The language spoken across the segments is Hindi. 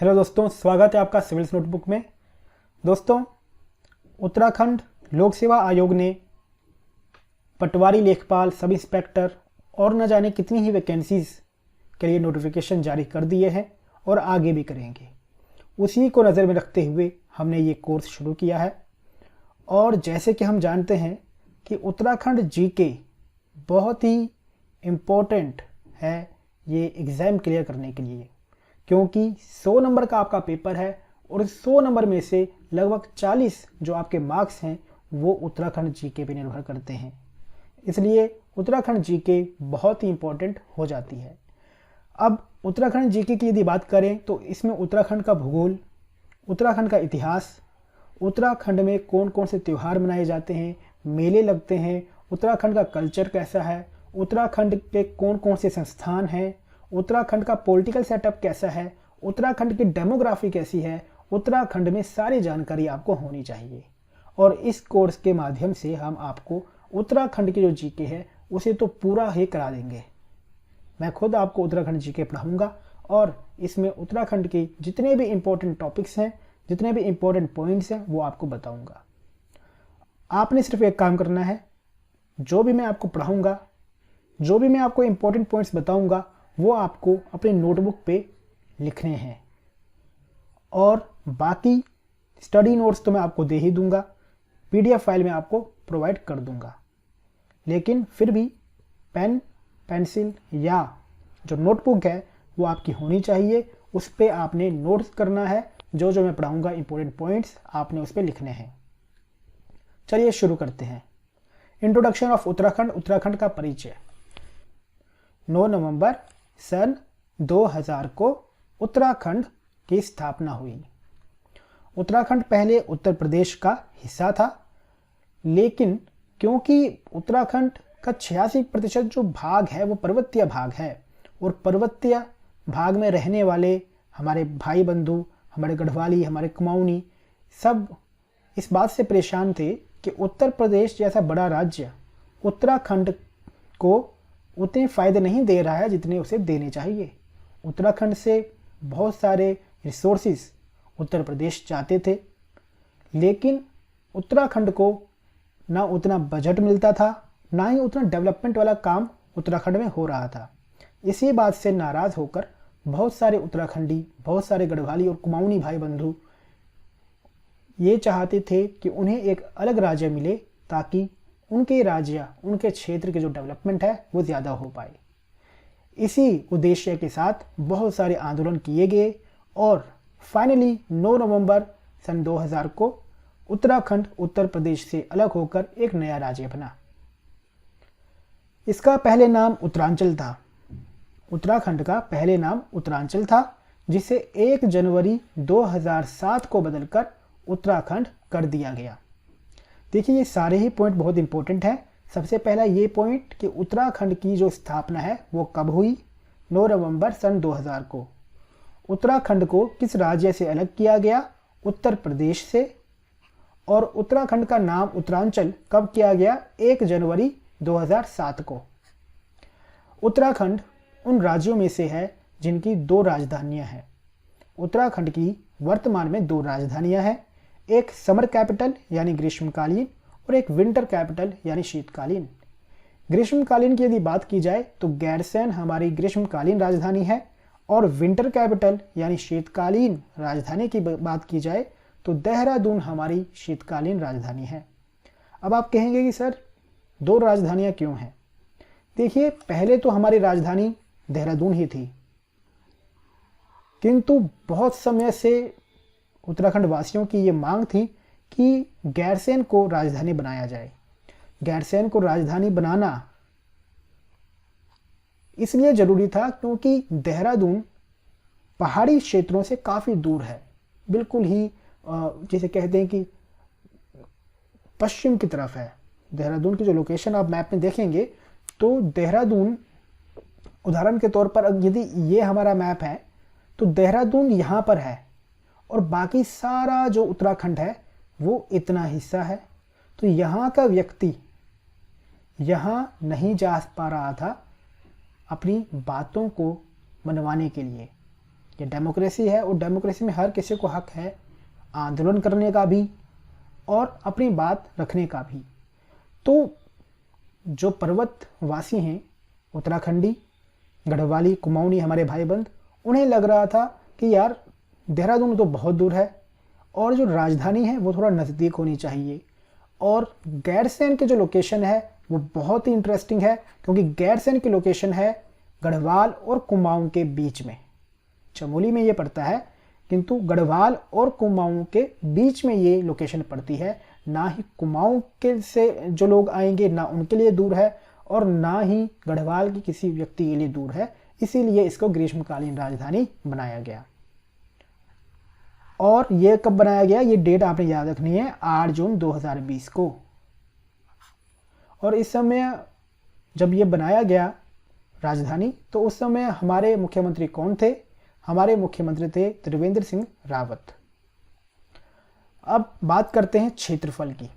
हेलो दोस्तों, स्वागत है आपका सिविल्स नोटबुक में। दोस्तों, उत्तराखंड लोक सेवा आयोग ने पटवारी, लेखपाल, सब इंस्पेक्टर और न जाने कितनी ही वैकेंसीज के लिए नोटिफिकेशन जारी कर दिए हैं और आगे भी करेंगे। उसी को नज़र में रखते हुए हमने ये कोर्स शुरू किया है। और जैसे कि हम जानते हैं कि उत्तराखंड जीके बहुत ही इम्पोर्टेंट है ये एग्ज़ाम क्लियर करने के लिए, क्योंकि 100 नंबर का आपका पेपर है और 100 नंबर में से लगभग 40 जो आपके मार्क्स हैं वो उत्तराखंड जीके पे निर्भर करते हैं। इसलिए उत्तराखंड जीके बहुत ही इम्पोर्टेंट हो जाती है। अब उत्तराखंड जीके की यदि बात करें तो इसमें उत्तराखंड का भूगोल, उत्तराखंड का इतिहास, उत्तराखंड में कौन कौन से त्यौहार मनाए जाते हैं, मेले लगते हैं, उत्तराखंड का कल्चर कैसा है, उत्तराखंड के कौन कौन से संस्थान हैं, उत्तराखंड का पॉलिटिकल सेटअप कैसा है, उत्तराखंड की डेमोग्राफी कैसी है, उत्तराखंड में सारी जानकारी आपको होनी चाहिए। और इस कोर्स के माध्यम से हम आपको उत्तराखंड की जो जीके है उसे तो पूरा ही करा देंगे। मैं खुद आपको उत्तराखंड जीके पढ़ाऊंगा और इसमें उत्तराखंड के जितने भी इम्पोर्टेंट टॉपिक्स हैं, जितने भी इम्पोर्टेंट पॉइंट्स हैं वो आपको बताऊंगा। आपने सिर्फ एक काम करना है, जो भी मैं आपको पढ़ाऊंगा, जो भी मैं आपको इम्पोर्टेंट पॉइंट्स बताऊंगा वो आपको अपने नोटबुक पे लिखने हैं और बाकी स्टडी नोट्स तो मैं आपको दे ही दूंगा, पीडीएफ फाइल में आपको प्रोवाइड कर दूंगा। लेकिन फिर भी पेन, पेंसिल या जो नोटबुक है वो आपकी होनी चाहिए। उस पर आपने नोट्स करना है, जो जो मैं पढ़ाऊंगा इंपॉर्टेंट पॉइंट्स आपने उस पर लिखने हैं। चलिए शुरू करते हैं। इंट्रोडक्शन ऑफ उत्तराखंड, उत्तराखंड का परिचय। 9 नवंबर सन 2000 को उत्तराखंड की स्थापना हुई। उत्तराखंड पहले उत्तर प्रदेश का हिस्सा था, लेकिन क्योंकि उत्तराखंड का 86% जो भाग है वो पर्वतीय भाग है और पर्वतीय भाग में रहने वाले हमारे भाई बंधु, हमारे गढ़वाली, हमारे कुमाऊनी सब इस बात से परेशान थे कि उत्तर प्रदेश जैसा बड़ा राज्य उत्तराखंड को उतने फ़ायदे नहीं दे रहा है जितने उसे देने चाहिए। उत्तराखंड से बहुत सारे रिसोर्सेज उत्तर प्रदेश चाहते थे, लेकिन उत्तराखंड को ना उतना बजट मिलता था, ना ही उतना डेवलपमेंट वाला काम उत्तराखंड में हो रहा था। इसी बात से नाराज़ होकर बहुत सारे उत्तराखंडी, बहुत सारे गढ़वाली और कुमाऊनी भाई बंधु ये चाहते थे कि उन्हें एक अलग राज्य मिले ताकि उनके राज्य, उनके क्षेत्र के जो डेवलपमेंट है वो ज़्यादा हो पाए। इसी उद्देश्य के साथ बहुत सारे आंदोलन किए गए और फाइनली 9 नवंबर सन 2000 को उत्तराखंड उत्तर प्रदेश से अलग होकर एक नया राज्य बना। इसका पहले नाम उत्तरांचल था। उत्तराखंड का पहले नाम उत्तरांचल था, जिसे 1 जनवरी 2007 को बदलकर उत्तराखंड कर दिया गया। देखिए, ये सारे ही पॉइंट बहुत इंपॉर्टेंट है। सबसे पहला ये पॉइंट कि उत्तराखंड की जो स्थापना है वो कब हुई, 9 नवंबर सन 2000 को। उत्तराखंड को किस राज्य से अलग किया गया, उत्तर प्रदेश से। और उत्तराखंड का नाम उत्तरांचल कब किया गया, 1 जनवरी 2007 को। उत्तराखंड उन राज्यों में से है जिनकी 2 राजधानियां हैं। उत्तराखंड की वर्तमान में 2 राजधानियां हैं, एक समर कैपिटल यानी ग्रीष्मकालीन और एक विंटर कैपिटल यानी शीतकालीन। ग्रीष्मकालीन की यदि बात की जाए तो गैरसैंण हमारी ग्रीष्मकालीन राजधानी है और विंटर कैपिटल यानी शीतकालीन राजधानी की बात की जाए तो देहरादून हमारी शीतकालीन राजधानी है। अब आप कहेंगे कि सर 2 राजधानियां क्यों हैं? देखिए, पहले तो हमारी राजधानी देहरादून ही थी, किंतु बहुत समय से उत्तराखंड वासियों की ये मांग थी कि गैरसैंण को राजधानी बनाया जाए। गैरसैंण को राजधानी बनाना इसलिए जरूरी था क्योंकि देहरादून पहाड़ी क्षेत्रों से काफ़ी दूर है, बिल्कुल ही जिसे कहते हैं कि पश्चिम की तरफ है। देहरादून की जो लोकेशन आप मैप में देखेंगे तो देहरादून, उदाहरण के तौर पर यदि ये हमारा मैप है तो देहरादून यहाँ पर है और बाकी सारा जो उत्तराखंड है वो इतना हिस्सा है। तो यहाँ का व्यक्ति यहाँ नहीं जा पा रहा था अपनी बातों को मनवाने के लिए। ये डेमोक्रेसी है और डेमोक्रेसी में हर किसी को हक है आंदोलन करने का भी और अपनी बात रखने का भी। तो जो पर्वतवासी हैं उत्तराखंडी, गढ़वाली, कुमाऊनी, हमारे भाई बंद, उन्हें लग रहा था कि यार देहरादून तो बहुत दूर है और जो राजधानी है वो थोड़ा नज़दीक होनी चाहिए। और गैरसैंण की जो लोकेशन है वो बहुत ही इंटरेस्टिंग है, क्योंकि गैरसैंण की लोकेशन है गढ़वाल और कुमाऊं के बीच में। चमोली में ये पड़ता है, किंतु गढ़वाल और कुमाऊं के बीच में ये लोकेशन पड़ती है। ना ही कुमाऊं के से जो लोग आएंगे ना उनके लिए दूर है और ना ही गढ़वाल की किसी व्यक्ति के लिए दूर है, इसीलिए इसको ग्रीष्मकालीन राजधानी बनाया गया। और ये कब बनाया गया, ये डेट आपने याद रखनी है, 8 जून 2020 को। और इस समय जब ये बनाया गया राजधानी, तो उस समय हमारे मुख्यमंत्री कौन थे? हमारे मुख्यमंत्री थे त्रिवेंद्र सिंह रावत। अब बात करते हैं क्षेत्रफल की।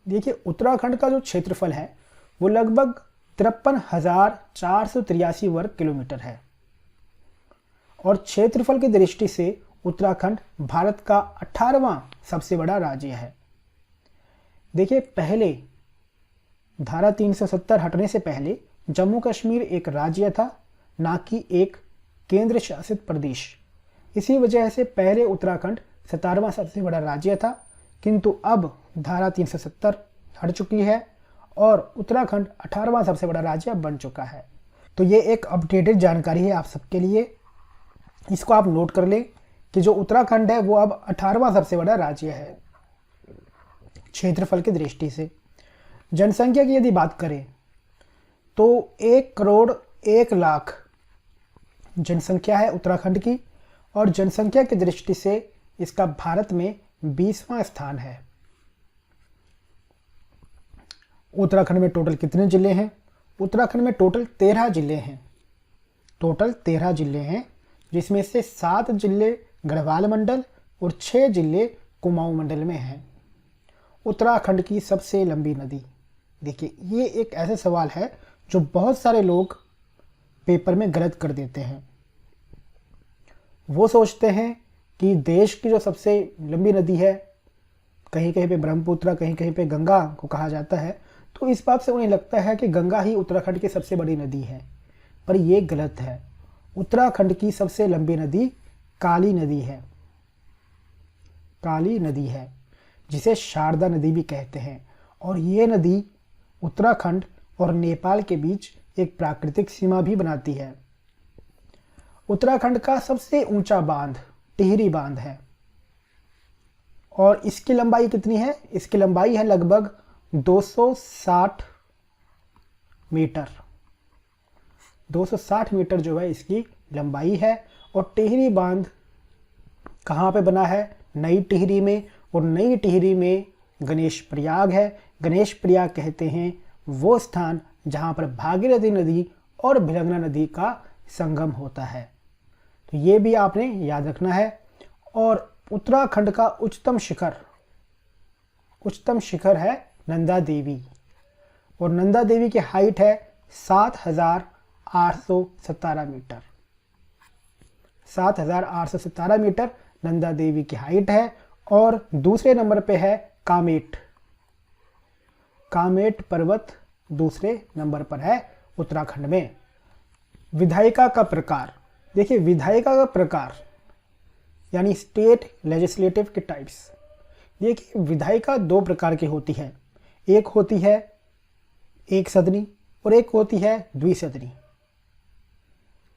देखिए उत्तराखंड का जो क्षेत्रफल है वो लगभग 53,483 वर्ग किलोमीटर है और क्षेत्रफल की दृष्टि से उत्तराखंड भारत का 18वां सबसे बड़ा राज्य है। देखिए पहले धारा 370 हटने से पहले जम्मू कश्मीर एक राज्य था, ना कि एक केंद्र शासित प्रदेश। इसी वजह से पहले उत्तराखंड 17वां सबसे बड़ा राज्य था, किंतु अब धारा 370 हट चुकी है और उत्तराखंड 18वां सबसे बड़ा राज्य बन चुका है। तो ये एक अपडेटेड जानकारी है आप सबके लिए, इसको आप नोट कर लें कि जो उत्तराखंड है वो अब 18वां सबसे बड़ा राज्य है क्षेत्रफल की दृष्टि से। जनसंख्या की यदि बात करें तो 1,01,00,000 जनसंख्या है उत्तराखंड की और जनसंख्या की दृष्टि से इसका भारत में 20वां स्थान है। उत्तराखंड में टोटल कितने जिले हैं? उत्तराखंड में टोटल 13 जिले हैं। टोटल 13 जिले हैं, जिसमें से 7 जिले गढ़वाल मंडल और 6 जिले कुमाऊं मंडल में हैं। उत्तराखंड की सबसे लंबी नदी, देखिए ये एक ऐसा सवाल है जो बहुत सारे लोग पेपर में गलत कर देते हैं। वो सोचते हैं कि देश की जो सबसे लंबी नदी है, कहीं कहीं पे ब्रह्मपुत्र, कहीं कहीं पे गंगा को कहा जाता है, तो इस बात से उन्हें लगता है कि गंगा ही उत्तराखंड की सबसे बड़ी नदी है, पर ये गलत है। उत्तराखंड की सबसे लंबी नदी काली नदी है। काली नदी है जिसे शारदा नदी भी कहते हैं और ये नदी उत्तराखंड और नेपाल के बीच एक प्राकृतिक सीमा भी बनाती है। उत्तराखंड का सबसे ऊंचा बांध टिहरी बांध है और इसकी लंबाई कितनी है? इसकी लंबाई है लगभग 260 मीटर। 260 मीटर जो है इसकी लंबाई है। और टिहरी बांध कहाँ पे बना है? नई टिहरी में। और नई टिहरी में गणेश प्रयाग है। गणेश प्रयाग कहते हैं वो स्थान जहाँ पर भागीरथी नदी और भिलंगना नदी का संगम होता है। तो ये भी आपने याद रखना है। और उत्तराखंड का उच्चतम शिखर है नंदा देवी और नंदा देवी की हाइट है 7,817 मीटर। 7,817 मीटर नंदा देवी की हाइट है। और दूसरे नंबर पे है कामेट पर्वत दूसरे नंबर पर है उत्तराखंड में। विधायिका का प्रकार, देखिए विधायिका का प्रकार यानी स्टेट लेजिस्लेटिव के टाइप्स। देखिए विधायिका 2 प्रकार की होती है, एक होती है एक सदनी और एक होती है द्विसदनी।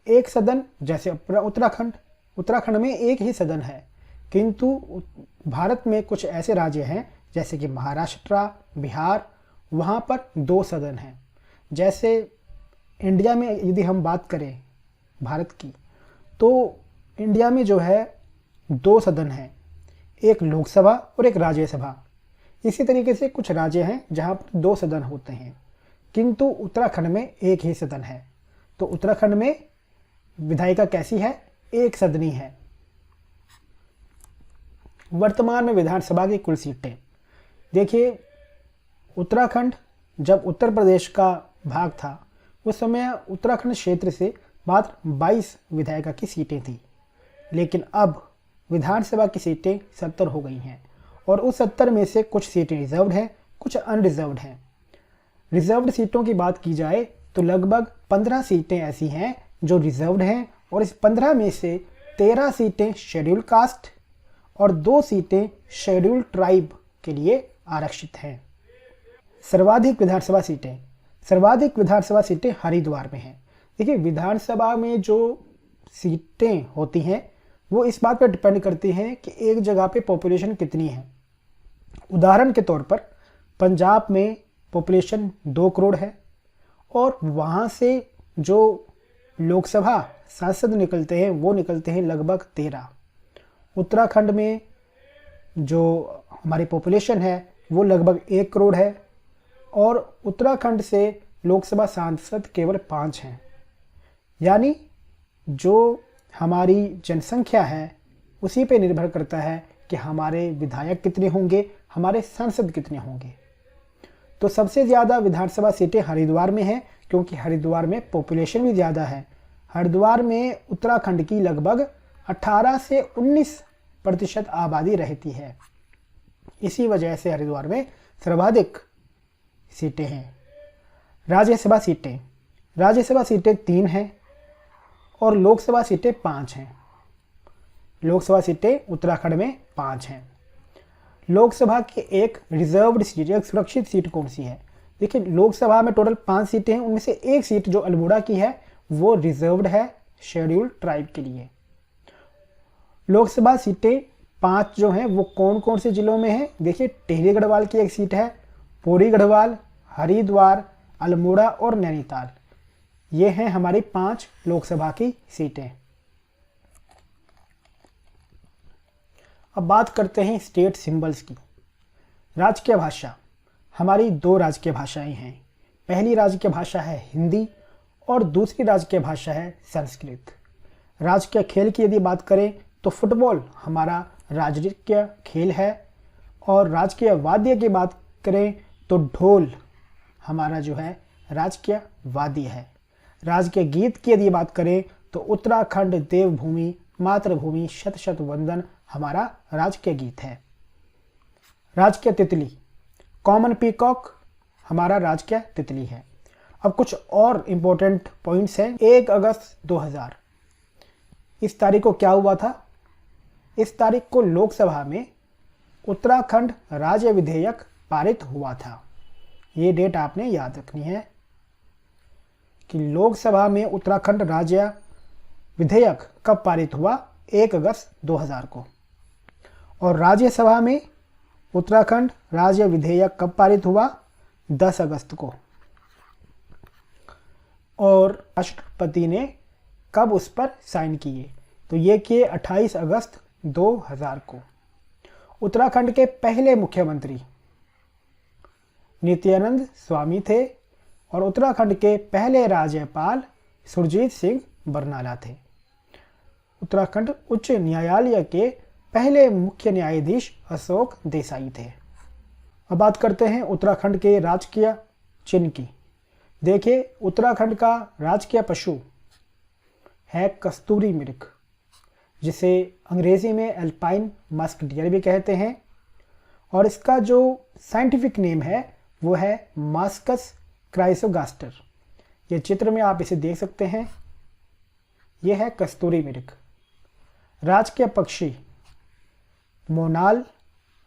एक सदन जैसे उत्तराखंड में एक ही सदन है, किंतु भारत में कुछ ऐसे राज्य हैं जैसे कि महाराष्ट्र, बिहार, वहाँ पर 2 सदन हैं। जैसे इंडिया में यदि हम बात करें भारत की, तो इंडिया में जो है 2 सदन हैं, एक लोकसभा और एक राज्यसभा। इसी तरीके से कुछ राज्य हैं जहाँ पर 2 सदन होते हैं, किंतु उत्तराखंड में एक ही सदन है। तो उत्तराखंड में विधायिका कैसी है? एक सदनी है। वर्तमान में विधानसभा की कुल सीटें, देखिए उत्तराखंड जब उत्तर प्रदेश का भाग था उस समय उत्तराखंड क्षेत्र से मात्र 22 विधायिका की सीटें थी, लेकिन अब विधानसभा की सीटें 70 हो गई हैं और उस 70 में से कुछ सीटें रिजर्व्ड हैं, कुछ अनरिजर्व्ड हैं। रिजर्व्ड सीटों की बात की जाए तो लगभग 15 सीटें ऐसी हैं जो रिजर्व्ड हैं और इस 15 में से 13 सीटें शेड्यूल कास्ट और 2 सीटें शेड्यूल ट्राइब के लिए आरक्षित हैं। सर्वाधिक विधानसभा सीटें हरिद्वार में हैं। देखिए, विधानसभा में जो सीटें होती हैं वो इस बात पर डिपेंड करती हैं कि एक जगह पे पॉपुलेशन कितनी है। उदाहरण के तौर पर पंजाब में पॉपुलेशन 2 करोड़ है और वहाँ से जो लोकसभा सांसद निकलते हैं वो निकलते हैं लगभग 13। उत्तराखंड में जो हमारी पॉपुलेशन है वो लगभग 1 करोड़ है और उत्तराखंड से लोकसभा सांसद केवल 5 हैं। यानी जो हमारी जनसंख्या है उसी पे निर्भर करता है कि हमारे विधायक कितने होंगे, हमारे सांसद कितने होंगे। तो सबसे ज़्यादा विधानसभा सीटें हरिद्वार में हैं क्योंकि हरिद्वार में पॉपुलेशन भी ज़्यादा है। हरिद्वार में उत्तराखंड की लगभग 18 से 19% आबादी रहती है। इसी वजह से हरिद्वार में सर्वाधिक सीटें हैं। राज्यसभा सीटें 3 हैं और लोकसभा सीटें 5 हैं। लोकसभा सीटें उत्तराखंड में 5 हैं। लोकसभा की एक रिजर्व्ड सीट, एक सुरक्षित सीट कौन सी है? देखिए, लोकसभा में टोटल 5 सीटें हैं, उनमें से एक सीट जो अल्मोड़ा की है वो रिजर्व्ड है शेड्यूल ट्राइब के लिए। लोकसभा सीटें 5 जो हैं वो कौन कौन से जिलों में हैं? देखिए, टिहरी गढ़वाल की एक सीट है, पौड़ी गढ़वाल, हरिद्वार, अल्मोड़ा और नैनीताल। ये हैं हमारी 5 लोकसभा की सीटें। अब बात करते हैं स्टेट सिंबल्स की। राजकीय भाषा, हमारी 2 राजकीय भाषाएं हैं। पहली राजकीय भाषा है हिंदी और दूसरी राजकीय भाषा है संस्कृत। राजकीय खेल की यदि बात करें तो फुटबॉल हमारा राजकीय खेल है और राजकीय वाद्य की बात करें तो ढोल हमारा जो है राजकीय वाद्य है। राजकीय गीत की यदि बात करें तो उत्तराखंड देवभूमि मातृभूमि शत शत वंदन हमारा राजकीय गीत है। राजकीय तितली, कॉमन पीकॉक हमारा राजकीय तितली है। अब कुछ और इम्पोर्टेंट पॉइंट्स हैं। 1 अगस्त 2000, इस तारीख को क्या हुआ था? इस तारीख को लोकसभा में उत्तराखंड राज्य विधेयक पारित हुआ था। ये डेट आपने याद रखनी है कि लोकसभा में उत्तराखंड राज्य विधेयक कब पारित हुआ? 1 अगस्त 2000 को। और राज्यसभा में उत्तराखंड राज्य विधेयक कब पारित हुआ? 10 अगस्त को। और राष्ट्रपति ने कब उस पर साइन किए? तो ये किए 28 अगस्त 2000 को। उत्तराखंड के पहले मुख्यमंत्री नित्यानंद स्वामी थे और उत्तराखंड के पहले राज्यपाल सुरजीत सिंह बरनाला थे। उत्तराखंड उच्च न्यायालय के पहले मुख्य न्यायाधीश अशोक देसाई थे। अब बात करते हैं उत्तराखंड के राजकीय चिन्ह की। देखिए, उत्तराखंड का राजकीय पशु है कस्तूरी मृग, जिसे अंग्रेजी में एल्पाइन मस्क डियर भी कहते हैं और इसका जो साइंटिफिक नेम है वो है मास्कस क्राइसोगास्टर। ये चित्र में आप इसे देख सकते हैं, ये है कस्तूरी मृग। राजकीय पक्षी मोनाल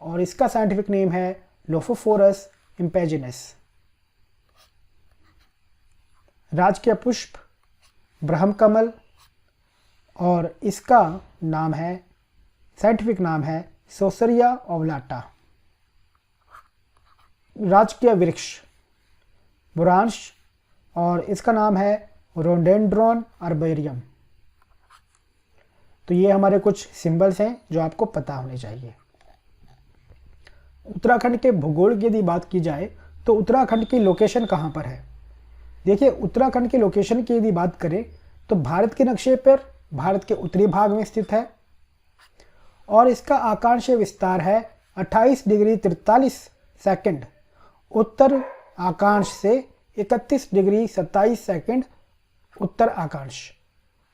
और इसका साइंटिफिक नेम है लोफोफोरस इम्पेजिनस। राजकीय पुष्प ब्रह्मकमल और इसका नाम है, साइंटिफिक नाम है सोसरिया ओवलाटा। राजकीय वृक्ष बुरांश और इसका नाम है रोडेंड्रॉन आर्बोरियम। तो ये हमारे कुछ सिंबल्स हैं जो आपको पता होने चाहिए। उत्तराखंड के भूगोल की यदि बात की जाए तो उत्तराखंड की लोकेशन कहाँ पर है? देखिए, उत्तराखंड की लोकेशन की यदि बात करें तो भारत के नक्शे पर भारत के उत्तरी भाग में स्थित है और इसका आकांक्षीय विस्तार है 28 डिग्री 43 सेकंड उत्तर आकांक्ष से 31 डिग्री 27 सेकंड उत्तर आकांक्ष।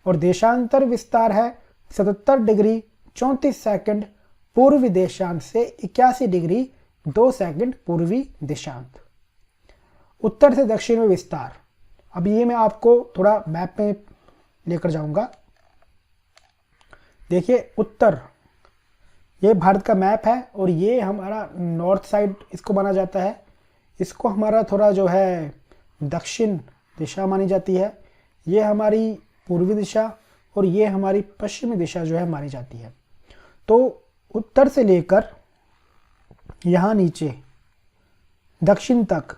और देशांतर विस्तार है 77 डिग्री 34 सेकंड पूर्वी देशांत से 81 डिग्री 2 सेकंड पूर्वी देशांत। उत्तर से दक्षिण में विस्तार, अब ये मैं आपको थोड़ा मैप में लेकर जाऊंगा। देखिए उत्तर, ये भारत का मैप है और ये हमारा नॉर्थ साइड इसको माना जाता है, इसको हमारा थोड़ा जो है दक्षिण दिशा मानी जाती है, ये हमारी पूर्वी दिशा और ये हमारी पश्चिमी दिशा जो है मानी जाती है। तो उत्तर से लेकर यहाँ नीचे दक्षिण तक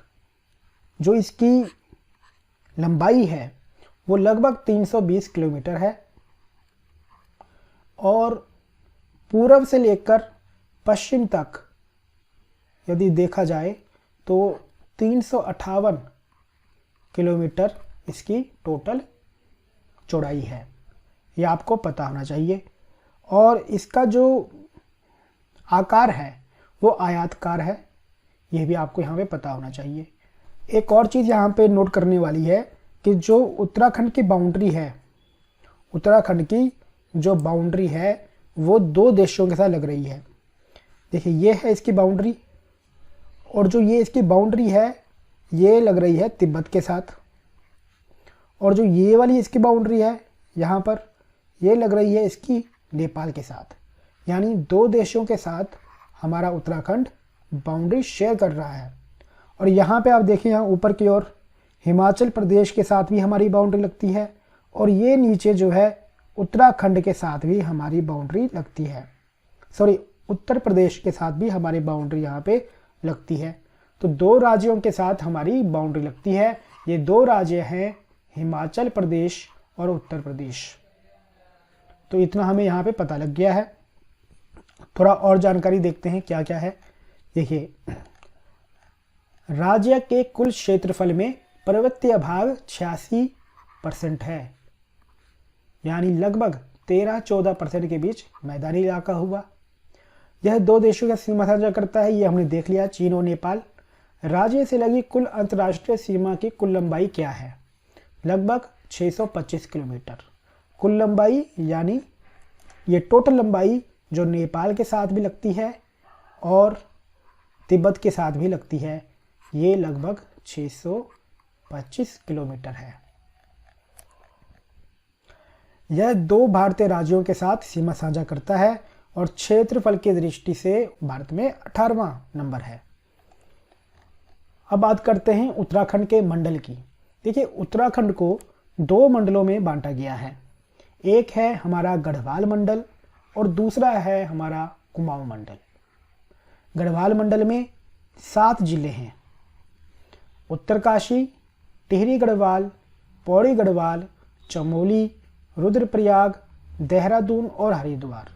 जो इसकी लंबाई है वो लगभग 320 किलोमीटर है और पूर्व से लेकर पश्चिम तक यदि देखा जाए तो 358 किलोमीटर इसकी टोटल चौड़ाई है, ये आपको पता होना चाहिए। और इसका जो आकार है वो आयताकार है, ये भी आपको यहाँ पे पता होना चाहिए। एक और चीज़ यहाँ पे नोट करने वाली है कि जो उत्तराखंड की बाउंड्री है, उत्तराखंड की जो बाउंड्री है वो 2 देशों के साथ लग रही है। देखिए ये है इसकी बाउंड्री और जो ये इसकी बाउंड्री है ये लग रही है तिब्बत के साथ, और जो ये वाली इसकी बाउंड्री है यहाँ पर ये लग रही है इसकी नेपाल के साथ। यानी 2 देशों के साथ हमारा उत्तराखंड बाउंड्री शेयर कर रहा है। और यहाँ पे आप देखिए, यहाँ ऊपर की ओर हिमाचल प्रदेश के साथ भी हमारी बाउंड्री लगती है और ये नीचे जो है उत्तराखंड के साथ भी हमारी बाउंड्री लगती है, सॉरी उत्तर प्रदेश के साथ भी हमारी बाउंड्री यहाँ पे लगती है। तो 2 राज्यों के साथ हमारी बाउंड्री लगती है। ये 2 राज्य हैं हिमाचल प्रदेश और उत्तर प्रदेश। तो इतना हमें यहाँ पे पता लग गया है। थोड़ा और जानकारी देखते हैं क्या क्या है। देखिए, राज्य के कुल क्षेत्रफल में पर्वतीय भाग 86% है, यानी लगभग 13-14% के बीच मैदानी इलाका हुआ। यह 2 देशों का सीमा साझा करता है, ये हमने देख लिया, चीन और नेपाल। राज्य से लगी कुल अंतर्राष्ट्रीय सीमा की कुल लंबाई क्या है? लगभग 625 किलोमीटर कुल लंबाई, यानी ये टोटल लंबाई जो नेपाल के साथ भी लगती है और तिब्बत के साथ भी लगती है, ये लगभग 625 किलोमीटर है। यह 2 भारतीय राज्यों के साथ सीमा साझा करता है और क्षेत्रफल की दृष्टि से भारत में 18वां नंबर है। अब बात करते हैं उत्तराखंड के मंडल की। देखिए, उत्तराखंड को 2 मंडलों में बांटा गया है। एक है हमारा गढ़वाल मंडल और दूसरा है हमारा कुमाऊं मंडल। गढ़वाल मंडल में 7 जिले हैं: उत्तरकाशी, टिहरी गढ़वाल, पौड़ी गढ़वाल, चमोली, रुद्रप्रयाग, देहरादून और हरिद्वार।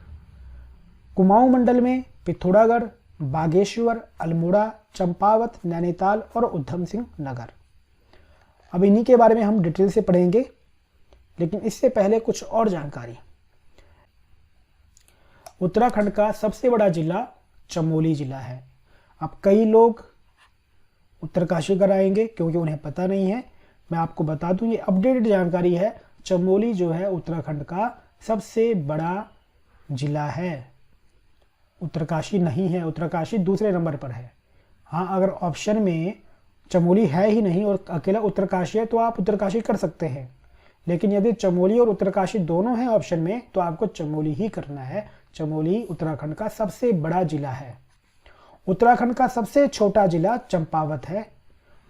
कुमाऊं मंडल में पिथौरागढ़, बागेश्वर, अल्मोड़ा, चंपावत, नैनीताल और उधम सिंह नगर। अब इन्हीं के बारे में हम डिटेल से पढ़ेंगे, लेकिन इससे पहले कुछ और जानकारी। उत्तराखंड का सबसे बड़ा जिला चमोली जिला है। अब कई लोग उत्तरकाशी कराएंगे क्योंकि उन्हें पता नहीं है। मैं आपको बता दूं, ये अपडेटेड जानकारी है। चमोली जो है उत्तराखंड का सबसे बड़ा जिला है, उत्तरकाशी नहीं है। उत्तरकाशी दूसरे नंबर पर है। हाँ, अगर ऑप्शन में चमोली है ही नहीं और अकेला उत्तरकाशी है तो आप उत्तरकाशी कर सकते हैं, लेकिन यदि चमोली और उत्तरकाशी दोनों हैं ऑप्शन में तो आपको चमोली ही करना है। चमोली उत्तराखंड का सबसे बड़ा जिला है। उत्तराखंड का सबसे छोटा जिला चंपावत है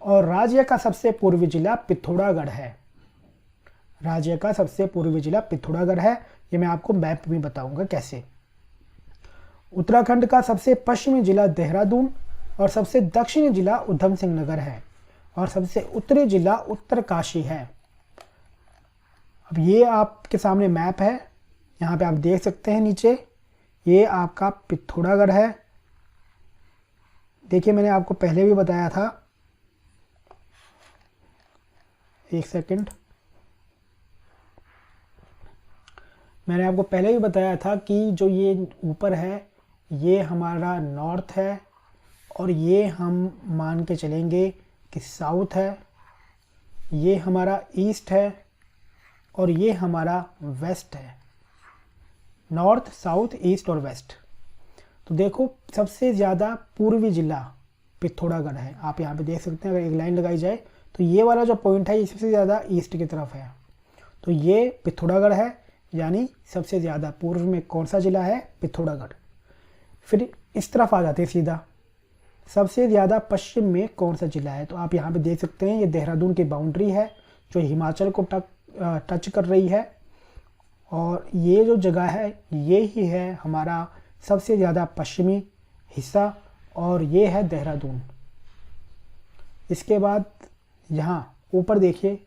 और राज्य का सबसे पूर्वी जिला पिथौरागढ़ है। राज्य का सबसे पूर्वी जिला पिथौरागढ़ है। ये मैं आपको मैप में बताऊंगा कैसे। उत्तराखंड का सबसे पश्चिमी जिला देहरादून और सबसे दक्षिणी जिला उधम सिंह नगर है और सबसे उत्तरी जिला उत्तरकाशी है। अब ये आपके सामने मैप है, यहाँ पे आप देख सकते हैं नीचे, ये आपका पिथौरागढ़ है। देखिए, मैंने आपको पहले भी बताया था, एक सेकंड, मैंने आपको पहले भी बताया था कि जो ये ऊपर है ये हमारा नॉर्थ है और ये हम मान के चलेंगे कि साउथ है। ये हमारा ईस्ट है और ये हमारा वेस्ट है, नॉर्थ, साउथ, ईस्ट और वेस्ट। तो देखो सबसे ज़्यादा पूर्वी जिला पिथौरागढ़ है। आप यहाँ पे देख सकते हैं, अगर एक लाइन लगाई जाए तो ये वाला जो पॉइंट है ये सबसे ज़्यादा ईस्ट की तरफ है, तो ये पिथौरागढ़ है, यानी सबसे ज़्यादा पूर्व में कौन सा जिला है, पिथौरागढ़। फिर इस तरफ आ जाते हैं सीधा, सबसे ज़्यादा पश्चिम में कौन सा जिला है, तो आप यहाँ पे देख सकते हैं ये देहरादून की बाउंड्री है जो हिमाचल को टच कर रही है, और ये जो जगह है ये ही है हमारा सबसे ज़्यादा पश्चिमी हिस्सा, और ये है देहरादून। इसके बाद यहाँ ऊपर देखिए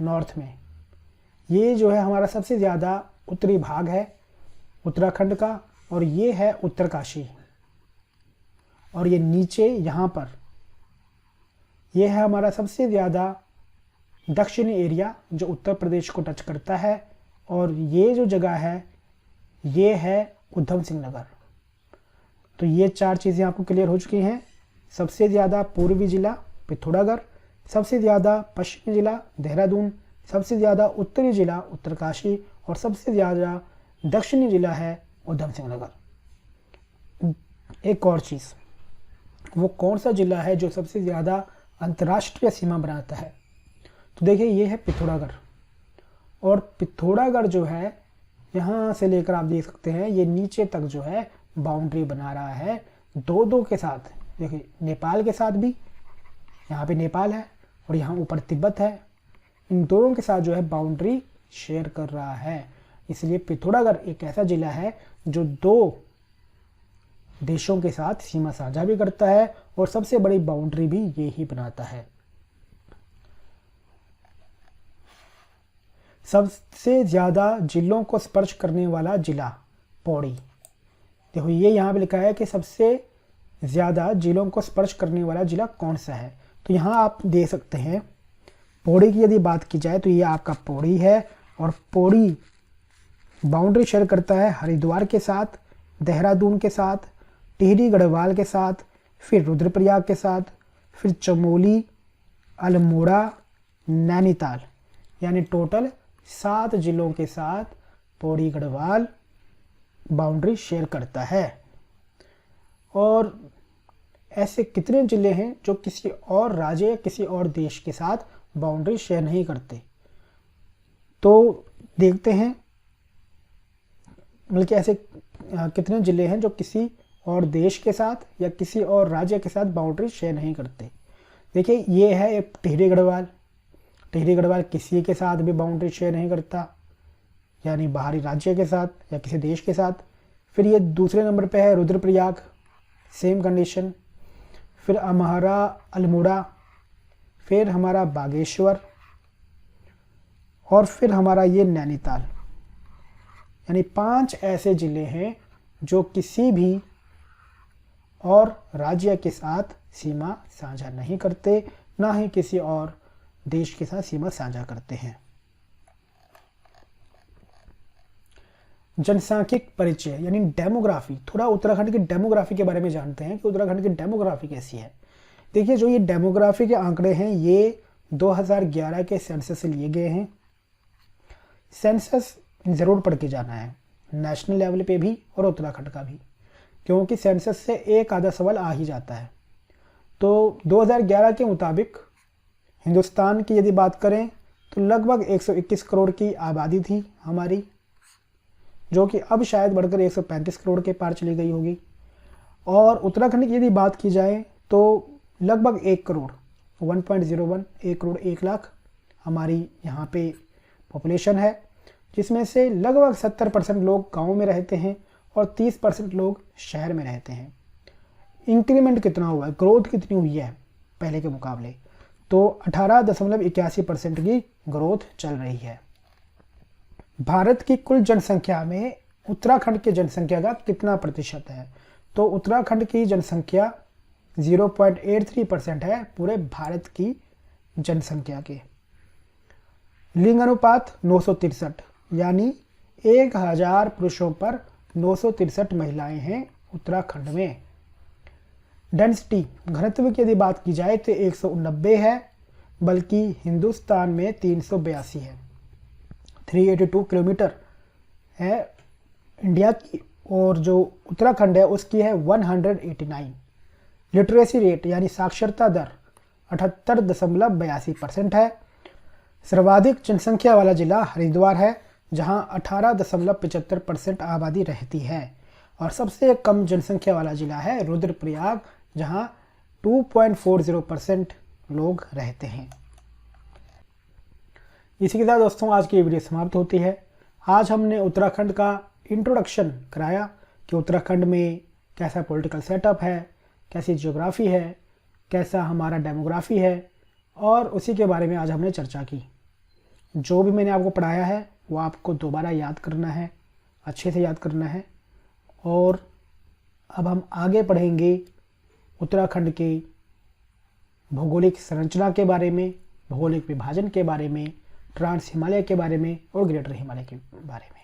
नॉर्थ में, ये जो है हमारा सबसे ज़्यादा उत्तरी भाग है उत्तराखंड का, और ये है उत्तरकाशी। और ये नीचे यहाँ पर ये है हमारा सबसे ज़्यादा दक्षिणी एरिया जो उत्तर प्रदेश को टच करता है, और ये जो जगह है ये है उधम सिंह नगर। तो ये 4 चीज़ें आपको क्लियर हो चुकी हैं। सबसे ज़्यादा पूर्वी जिला पिथौरागढ़, सबसे ज़्यादा पश्चिमी जिला देहरादून, सबसे ज़्यादा उत्तरी जिला उत्तरकाशी, और सबसे ज़्यादा दक्षिणी जिला है उधम सिंह नगर। एक और चीज़, वो कौन सा जिला है जो सबसे ज़्यादा अंतर्राष्ट्रीय सीमा बनाता है, तो देखिए ये है पिथौरागढ़। और पिथौरागढ़ जो है यहाँ से लेकर आप देख सकते हैं ये नीचे तक जो है बाउंड्री बना रहा है दो के साथ। देखिए नेपाल के साथ भी, यहाँ पे नेपाल है और यहाँ ऊपर तिब्बत है, इन दोनों के साथ जो है बाउंड्री शेयर कर रहा है। इसलिए पिथौरागढ़ एक ऐसा जिला है जो 2 देशों के साथ सीमा साझा भी करता है और सबसे बड़ी बाउंड्री भी ये ही बनाता है। सबसे ज़्यादा जिलों को स्पर्श करने वाला जिला पौड़ी। देखो ये यहाँ पे लिखा है कि सबसे ज़्यादा जिलों को स्पर्श करने वाला जिला कौन सा है, तो यहाँ आप देख सकते हैं पौड़ी की यदि बात की जाए तो ये आपका पौड़ी है, और पौड़ी बाउंड्री शेयर करता है हरिद्वार के साथ, देहरादून के साथ, टिहरी गढ़वाल के साथ, फिर रुद्रप्रयाग के साथ, फिर चमोली, अल्मोड़ा, नैनीताल, यानी टोटल 7 जिलों के साथ पौड़ी गढ़वाल बाउंड्री शेयर करता है। और ऐसे कितने ज़िले हैं जो किसी और राज्य या किसी और देश के साथ बाउंड्री शेयर नहीं करते, तो देखते हैं बल्कि ऐसे कितने ज़िले हैं जो किसी और देश के साथ या किसी और राज्य के साथ बाउंड्री शेयर नहीं करते। देखिए ये है एक टिहरी गढ़वाल। टिहरी गढ़वाल किसी के साथ भी बाउंड्री शेयर नहीं करता, यानी बाहरी राज्य के साथ या किसी देश के साथ। फिर ये दूसरे नंबर पे है रुद्रप्रयाग, सेम कंडीशन। फिर हमारा अल्मोड़ा, फिर हमारा बागेश्वर, और फिर हमारा ये नैनीताल। यानी 5 ऐसे ज़िले हैं जो किसी भी और राज्य के साथ सीमा साझा नहीं करते, ना ही किसी और देश के साथ सीमा साझा करते हैं। जनसांख्यिक परिचय यानी डेमोग्राफी, थोड़ा उत्तराखंड की डेमोग्राफी के बारे में जानते हैं कि उत्तराखंड की डेमोग्राफी कैसी है। देखिए जो ये डेमोग्राफी के आंकड़े हैं ये 2011 के सेंसस से लिए गए हैं। सेंसस ज़रूर पढ़ के जाना है, नेशनल लेवल पे भी और उत्तराखंड का भी, क्योंकि सेंसस से एक आधा सवाल आ ही जाता है। तो 2011 के मुताबिक हिंदुस्तान की यदि बात करें तो लगभग 121 करोड़ की आबादी थी हमारी, जो कि अब शायद बढ़कर 135 करोड़ के पार चली गई होगी। और उत्तराखंड की यदि बात की जाए तो लगभग 1 करोड़ 1.01 1 करोड़ 1 लाख हमारी यहाँ पे पॉपुलेशन है, जिसमें से लगभग 70% लोग गाँव में रहते हैं और 30% लोग शहर में रहते हैं। इंक्रीमेंट कितना हुआ है, ग्रोथ कितनी हुई है पहले के मुकाबले, तो 18.81% की ग्रोथ चल रही है। भारत की कुल जनसंख्या में उत्तराखंड की जनसंख्या का कितना प्रतिशत है, तो उत्तराखंड की जनसंख्या 0.83% है पूरे भारत की जनसंख्या के। लिंग अनुपात 963, यानी 1000 पुरुषों पर 963 महिलाएं हैं उत्तराखंड में। डेंसिटी घनत्व की यदि बात की जाए तो 190 है, बल्कि हिंदुस्तान में 382 है। 382 किलोमीटर है इंडिया की, और जो उत्तराखंड है उसकी है 189। लिटरेसी रेट यानी साक्षरता दर 78.82% है। सर्वाधिक जनसंख्या वाला जिला हरिद्वार है, जहां 18.75% आबादी रहती है, और सबसे कम जनसंख्या वाला जिला है रुद्रप्रयाग, जहां 2.40% लोग रहते हैं। इसी के साथ दोस्तों आज की वीडियो समाप्त होती है। आज हमने उत्तराखंड का इंट्रोडक्शन कराया कि उत्तराखंड में कैसा पॉलिटिकल सेटअप है, कैसी ज्योग्राफी है, कैसा हमारा डेमोग्राफी है, और उसी के बारे में आज हमने चर्चा की। जो भी मैंने आपको पढ़ाया है वो आपको दोबारा याद करना है, अच्छे से याद करना है। और अब हम आगे पढ़ेंगे उत्तराखंड के भौगोलिक संरचना के बारे में, भौगोलिक विभाजन के बारे में, ट्रांस हिमालय के बारे में और ग्रेटर हिमालय के बारे में।